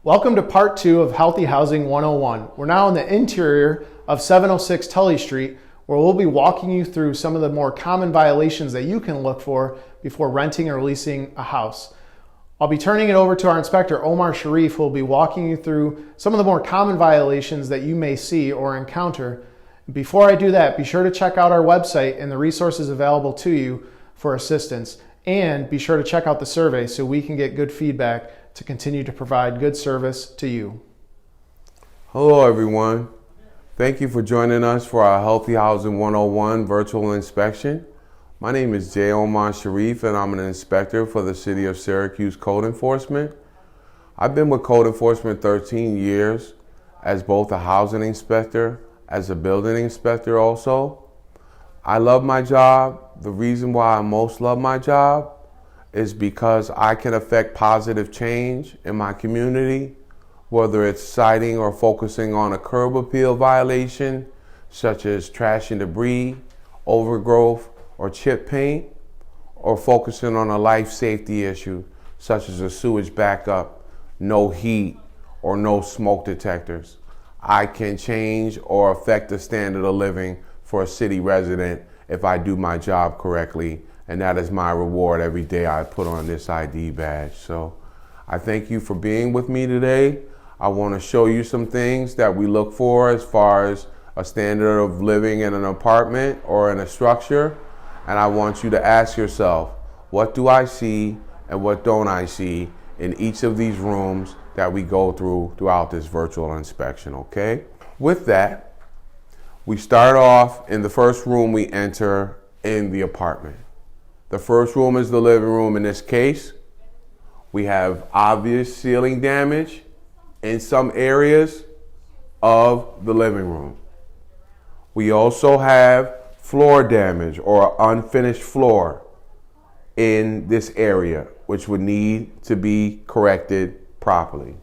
Welcome to part 2 of Healthy Housing 101. We're now in the interior of 706 Tully Street, where we'll be walking you through some of the more common violations that you can look for before renting or leasing a house. I'll be turning it over to our inspector, Omar Sharif, who will be walking you through some of the more common violations that you may see or encounter. Before I do that, be sure to check out our website and the resources available to you for assistance. And be sure to check out the survey so we can get good feedback to continue to provide good service to you. Hello everyone. Thank you for joining us for our Healthy Housing 101 virtual inspection. My name is J. Omar Sharif and I'm an inspector for the City of Syracuse Code Enforcement. I've been with Code Enforcement 13 years as both a housing inspector, as a building inspector also. I love my job. The reason why I most love my job is because I can affect positive change in my community, whether it's citing or focusing on a curb appeal violation, such as trash and debris, overgrowth, or chip paint, or focusing on a life safety issue, such as a sewage backup, no heat, or no smoke detectors. I can change or affect the standard of living for a city resident if I do my job correctly. And that is my reward every day I put on this ID badge. So I thank you for being with me today. I want to show you some things that we look for as far as a standard of living in an apartment or in a structure. And I want you to ask yourself, what do I see and what don't I see in each of these rooms that we go throughout this virtual inspection, okay? With that, we start off in the first room we enter in the apartment. The first room is the living room in this case. We have obvious ceiling damage in some areas of the living room. We also have floor damage or unfinished floor in this area, which would need to be corrected properly.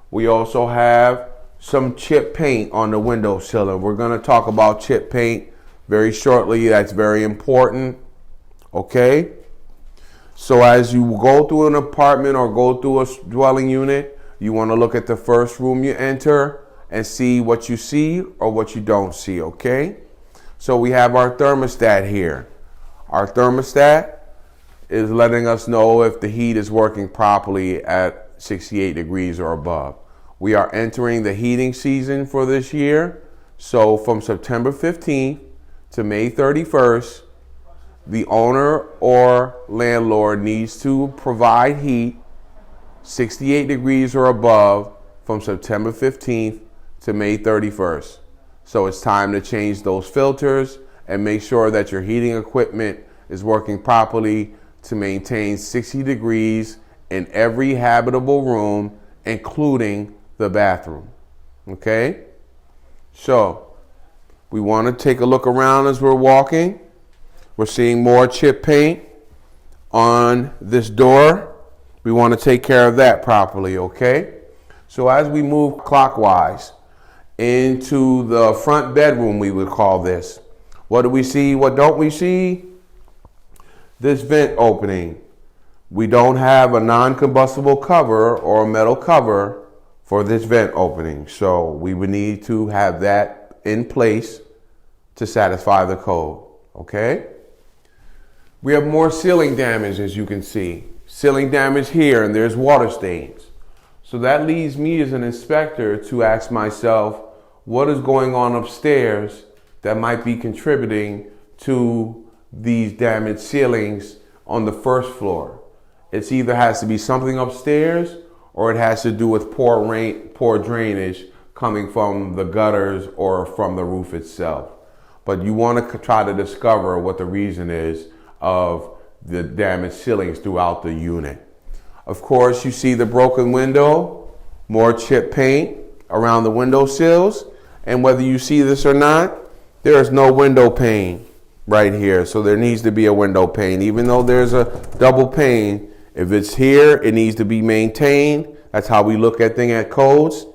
We also have some chip paint on the windowsill. We're going to talk about chip paint very shortly. That's very important. Okay, so as you go through an apartment or go through a dwelling unit, you want to look at the first room you enter and see what you see or what you don't see, okay? So we have our thermostat here. Our thermostat is letting us know if the heat is working properly at 68 degrees or above. We are entering the heating season for this year. So from September 15th to May 31st, the owner or landlord needs to provide heat 68 degrees or above from September 15th to May 31st. So it's time to change those filters and make sure that your heating equipment is working properly to maintain 60 degrees in every habitable room, including the bathroom. Okay? So we want to take a look around as we're walking. We're seeing more chip paint on this door. We want to take care of that properly, okay? So as we move clockwise into the front bedroom, we would call this. What do we see? What don't we see? This vent opening. We don't have a non-combustible cover or a metal cover for this vent opening. So we would need to have that in place to satisfy the code, okay? We have more ceiling damage, as you can see. Ceiling damage here, and there's water stains. So that leads me as an inspector to ask myself, what is going on upstairs that might be contributing to these damaged ceilings on the first floor? It either has to be something upstairs or it has to do with poor drainage coming from the gutters or from the roof itself. But you want to try to discover what the reason is of the damaged ceilings throughout the unit. Of course, you see the broken window, more chip paint around the window sills, and whether you see this or not, there is no window pane right here. So there needs to be a window pane. Even though there's a double pane, if it's here, it needs to be maintained. That's how we look at things at codes.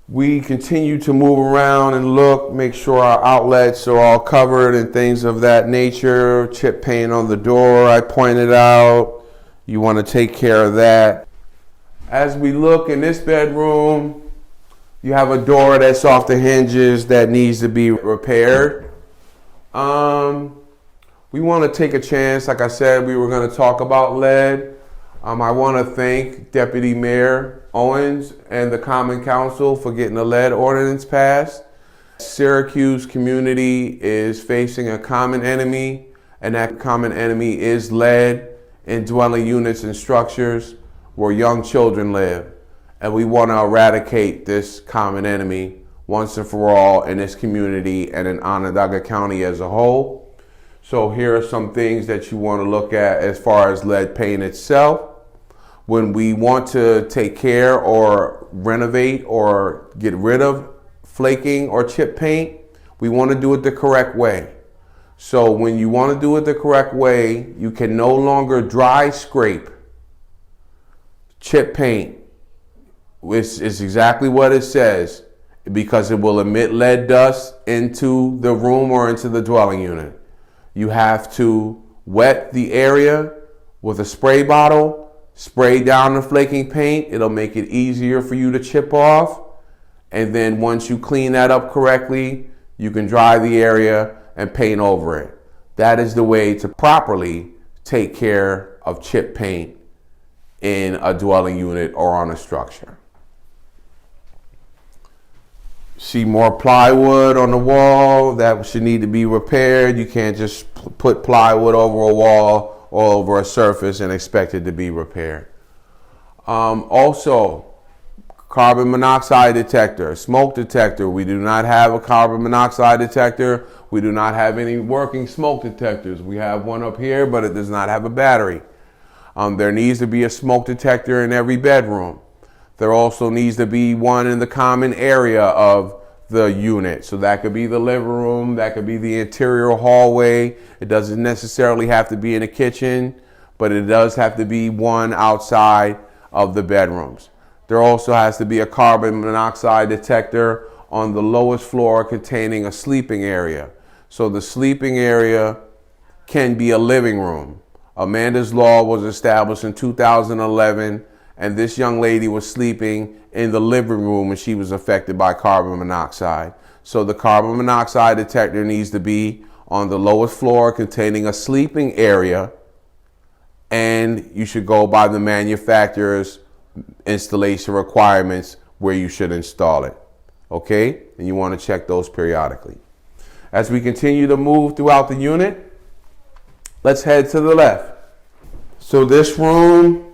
We continue to move around and look, make sure our outlets are all covered and things of that nature. Chip paint on the door, I pointed out. You want to take care of that. As we look in this bedroom, you have a door that's off the hinges that needs to be repaired. We want to take a chance. Like I said, we were going to talk about lead. I want to thank Deputy Mayor Owens and the Common Council for getting the lead ordinance passed. Syracuse community is facing a common enemy, and that common enemy is lead in dwelling units and structures where young children live. And we want to eradicate this common enemy once and for all in this community and in Onondaga County as a whole. So here are some things that you want to look at as far as lead paint itself. When we want to take care or renovate or get rid of flaking or chip paint, we want to do it the correct way. So when you want to do it the correct way, you can no longer dry scrape chip paint, which is exactly what it says, because it will emit lead dust into the room or into the dwelling unit. You have to wet the area with a spray bottle, spray down the flaking paint. It'll make it easier for you to chip off. And then once you clean that up correctly, you can dry the area and paint over it. That is the way to properly take care of chip paint in a dwelling unit or on a structure. See more plywood on the wall that should need to be repaired. You can't just put plywood over a wall or over a surface and expect it to be repaired. Also, carbon monoxide detector, smoke detector. We do not have a carbon monoxide detector. We do not have any working smoke detectors. We have one up here, but it does not have a battery. There needs to be a smoke detector in every bedroom. There also needs to be one in the common area of the unit. So that could be the living room, that could be the interior hallway. It doesn't necessarily have to be in the kitchen, but it does have to be one outside of the bedrooms. There also has to be a carbon monoxide detector on the lowest floor containing a sleeping area. So the sleeping area can be a living room. Amanda's Law was established in 2011, and this young lady was sleeping in the living room and she was affected by carbon monoxide. So the carbon monoxide detector needs to be on the lowest floor containing a sleeping area, and you should go by the manufacturer's installation requirements where you should install it. Okay? And you want to check those periodically. As we continue to move throughout the unit, let's head to the left. So this room,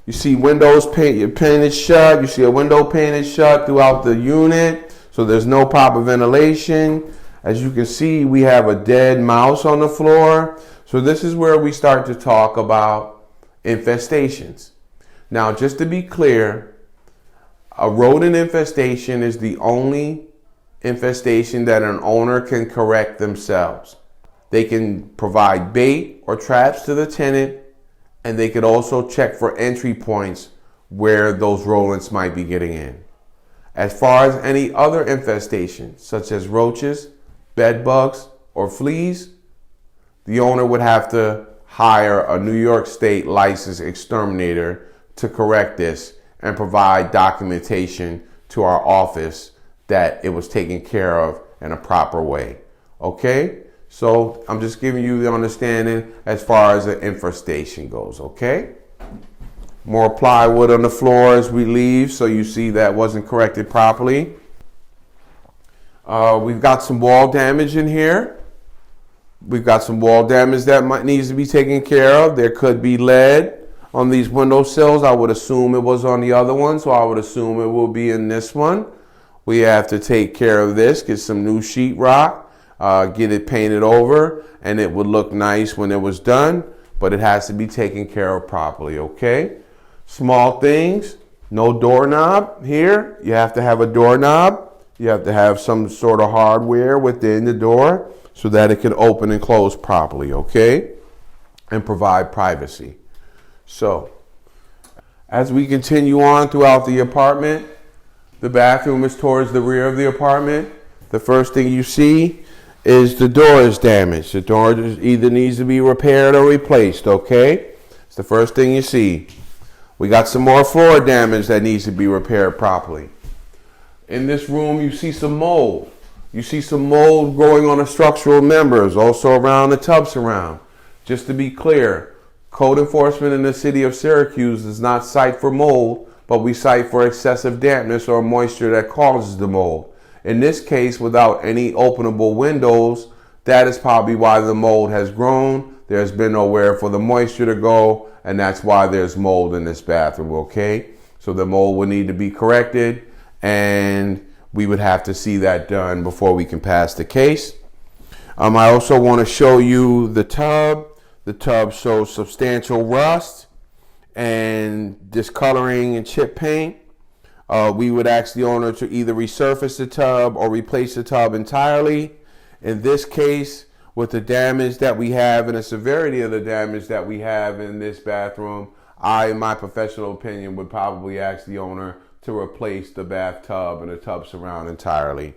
you see windows painted shut. You see a window painted shut throughout the unit. So there's no proper ventilation. As you can see, we have a dead mouse on the floor. So this is where we start to talk about infestations. Now, just to be clear, a rodent infestation is the only infestation that an owner can correct themselves. They can provide bait or traps to the tenant, and they could also check for entry points where those rodents might be getting in. As far as any other infestation, such as roaches, bed bugs, or fleas, the owner would have to hire a New York State licensed exterminator to correct this and provide documentation to our office that it was taken care of in a proper way. Okay? So I'm just giving you the understanding as far as the infestation goes, okay? More plywood on the floor as we leave, so you see that wasn't corrected properly. We've got some wall damage in here. We've got some wall damage that needs to be taken care of. There could be lead on these windowsills. I would assume it was on the other one, so I would assume it will be in this one. We have to take care of this, get some new sheetrock. Get it painted over, and it would look nice when it was done, but it has to be taken care of properly, okay? Small things, no doorknob here. You have to have a doorknob. You have to have some sort of hardware within the door so that it can open and close properly, okay? And provide privacy. So, as we continue on throughout the apartment, the bathroom is towards the rear of the apartment. The first thing you see is the door is damaged. The door either needs to be repaired or replaced, okay? It's the first thing you see. We got some more floor damage that needs to be repaired properly. In this room, you see some mold. You see some mold growing on the structural members, also around the tub surround. Just to be clear, code enforcement in the city of Syracuse does not cite for mold, but we cite for excessive dampness or moisture that causes the mold. In this case, without any openable windows, that is probably why the mold has grown. There's been nowhere for the moisture to go, and that's why there's mold in this bathroom, okay? So the mold would need to be corrected, and we would have to see that done before we can pass the case. I also want to show you the tub. The tub shows substantial rust and discoloring and chip paint. We would ask the owner to either resurface the tub or replace the tub entirely. In this case, with the damage that we have and the severity of the damage that we have in this bathroom, I, in my professional opinion, would probably ask the owner to replace the bathtub and the tub surround entirely.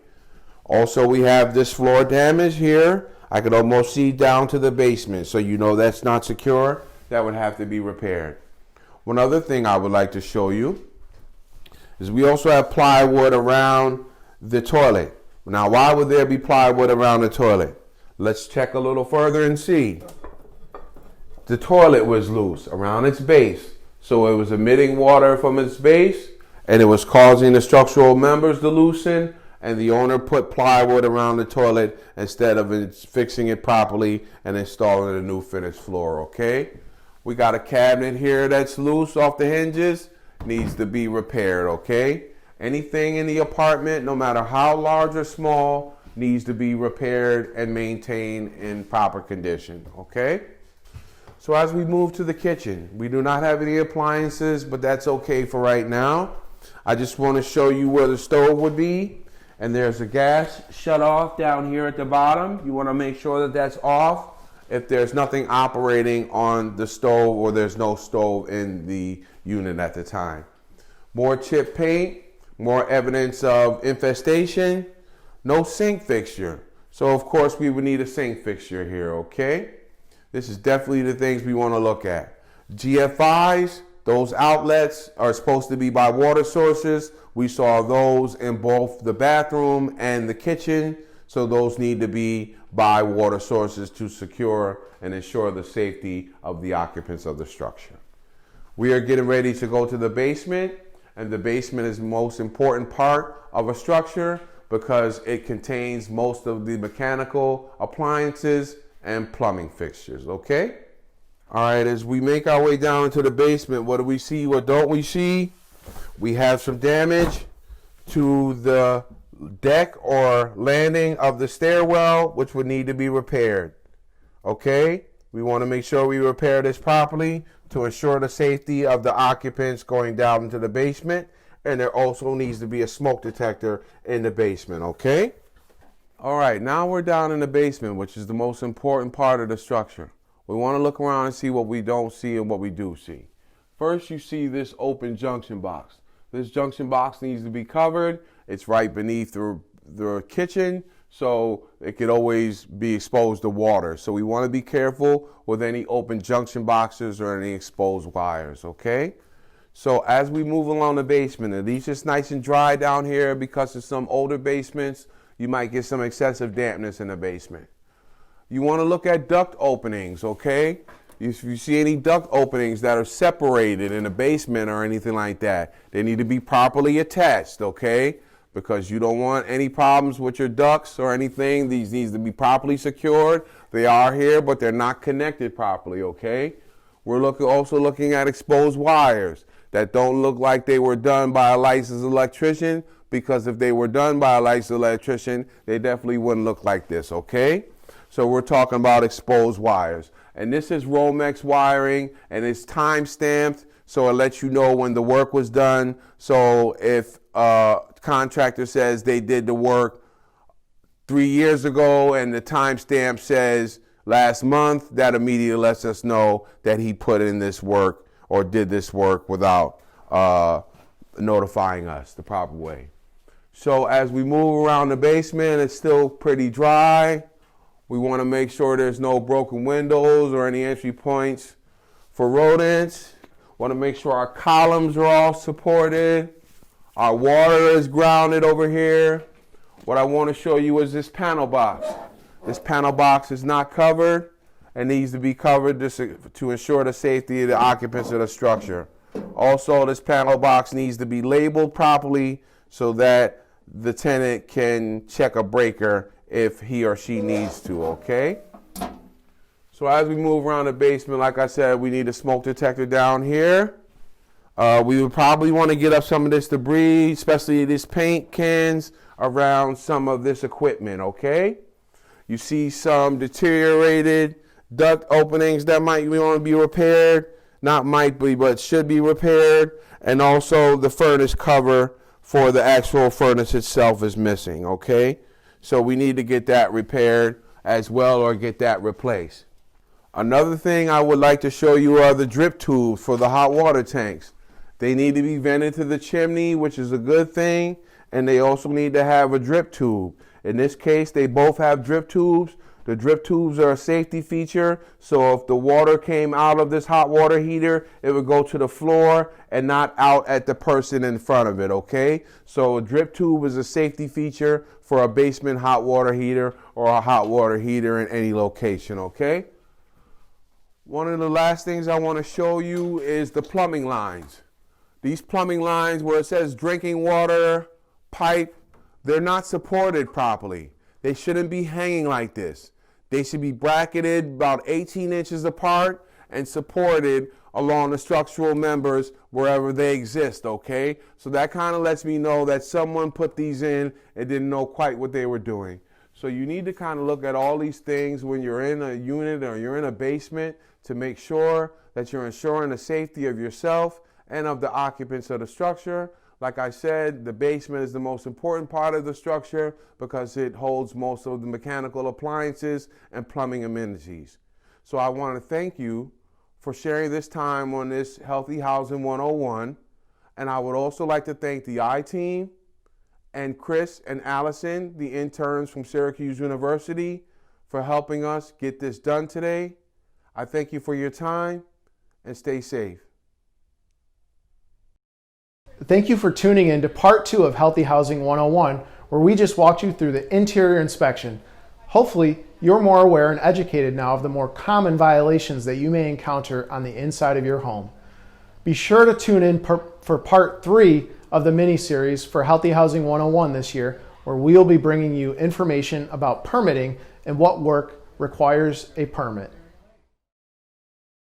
Also, we have this floor damage here. I could almost see down to the basement, so you know that's not secure. That would have to be repaired. One other thing I would like to show you is we also have plywood around the toilet. Now, why would there be plywood around the toilet? Let's check a little further and see. The toilet was loose around its base, so it was emitting water from its base, and it was causing the structural members to loosen, and the owner put plywood around the toilet instead of fixing it properly and installing a new finished floor, okay? We got a cabinet here that's loose off the hinges, needs to be repaired, okay? Anything in the apartment, no matter how large or small, needs to be repaired and maintained in proper condition, okay? So as we move to the kitchen, we do not have any appliances, but that's okay for right now. I just want to show you where the stove would be. And there's a gas shut off down here at the bottom. You want to make sure that that's off if there's nothing operating on the stove or there's no stove in the unit at the time. More chip paint, more evidence of infestation, no sink fixture. So of course we would need a sink fixture here, okay? This is definitely the things we want to look at. GFIs, those outlets are supposed to be by water sources. We saw those in both the bathroom and the kitchen. So those need to be by water sources to secure and ensure the safety of the occupants of the structure. We are getting ready to go to the basement, and the basement is the most important part of a structure because it contains most of the mechanical appliances and plumbing fixtures, okay? All right, as we make our way down into the basement, what do we see? What don't we see? We have some damage to the deck or landing of the stairwell, which would need to be repaired. Okay? We want to make sure we repair this properly to ensure the safety of the occupants going down into the basement. And there also needs to be a smoke detector in the basement, okay? All right, now we're down in the basement, which is the most important part of the structure. We want to look around and see what we don't see and what we do see. First, you see this open junction box. This junction box needs to be covered. It's right beneath the kitchen, so it could always be exposed to water. So we want to be careful with any open junction boxes or any exposed wires, okay? So as we move along the basement, at least it's nice and dry down here because of some older basements. You might get some excessive dampness in the basement. You want to look at duct openings, okay? If you see any duct openings that are separated in the basement or anything like that, they need to be properly attached, okay? Because you don't want any problems with your ducts or anything. These needs to be properly secured. They are here, but they're not connected properly, okay? We're also looking at exposed wires that don't look like they were done by a licensed electrician, because if they were done by a licensed electrician, they definitely wouldn't look like this, okay? So we're talking about exposed wires. And this is Romex wiring, and it's time stamped, so it lets you know when the work was done. So if a contractor says they did the work 3 years ago and the time stamp says last month, that immediately lets us know that he put in this work or did this work without notifying us the proper way. So as we move around the basement, it's still pretty dry. We want to make sure there's no broken windows or any entry points for rodents. Want to make sure our columns are all supported. Our water is grounded over here. What I want to show you is this panel box. This panel box is not covered and needs to be covered to ensure the safety of the occupants of the structure. Also, this panel box needs to be labeled properly so that the tenant can check a breaker if he or she needs to, okay? So as we move around the basement, like I said, we need a smoke detector down here. We would probably want to get up some of this debris, especially these paint cans, around some of this equipment, okay? You see some deteriorated duct openings that might want to be repaired. Not might be, but should be repaired. And also the furnace cover for the actual furnace itself is missing, okay? So we need to get that repaired as well or get that replaced. Another thing I would like to show you are the drip tubes for the hot water tanks. They need to be vented to the chimney, which is a good thing, and they also need to have a drip tube. In this case, they both have drip tubes. The drip tubes are a safety feature, so if the water came out of this hot water heater, it would go to the floor and not out at the person in front of it, okay? So a drip tube is a safety feature for a basement hot water heater or a hot water heater in any location, okay? One of the last things I want to show you is the plumbing lines. These plumbing lines where it says drinking water, pipe, they're not supported properly. They shouldn't be hanging like this. They should be bracketed about 18 inches apart and supported along the structural members wherever they exist, okay? So that kind of lets me know that someone put these in and didn't know quite what they were doing. So you need to kind of look at all these things when you're in a unit or you're in a basement to make sure that you're ensuring the safety of yourself and of the occupants of the structure. Like I said, the basement is the most important part of the structure because it holds most of the mechanical appliances and plumbing amenities. So I want to thank you for sharing this time on this Healthy Housing 101. And I would also like to thank the I-Team and Chris and Allison, the interns from Syracuse University, for helping us get this done today. I thank you for your time and stay safe. Thank you for tuning in to part 2 of Healthy Housing 101, where we just walked you through the interior inspection. Hopefully, you're more aware and educated now of the more common violations that you may encounter on the inside of your home. Be sure to tune in for part 3 of the mini-series for Healthy Housing 101 this year, where we'll be bringing you information about permitting and what work requires a permit.